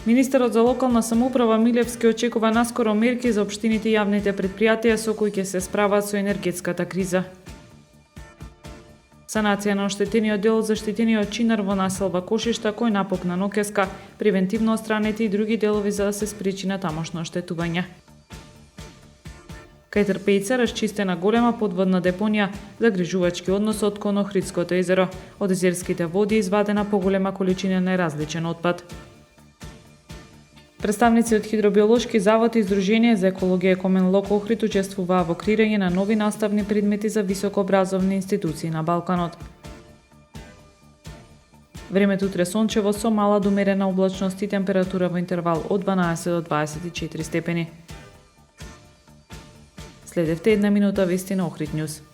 Министерот за локална самоуправа Милевски очекува наскоро мерки за општините и јавните предпријатија со кои ќе се справат со енергетската криза. Санација на оштетениот дел од заштитениот чинар во населба Кошишта кој напукна ноќеска, превентивно отстранети и други делови за да се спречи на тамошно оштетување. Кај Трпејца расчистена голема подводна депонија за грижувачки однос од кон Охридското езеро. Од езерските води извадена поголема количина неразличен отпад. Представници од Хидробиолошки завод и Здружение за екологија Комен Локо Охрид учествуваа во креирање на нови наставни предмети за високообразовни институции на Балканот. Времето утре сончево со мала до умерена облачност и температура во интервал од 12 до 24 степени. Следевте една минута вести на Охрид Нјуз.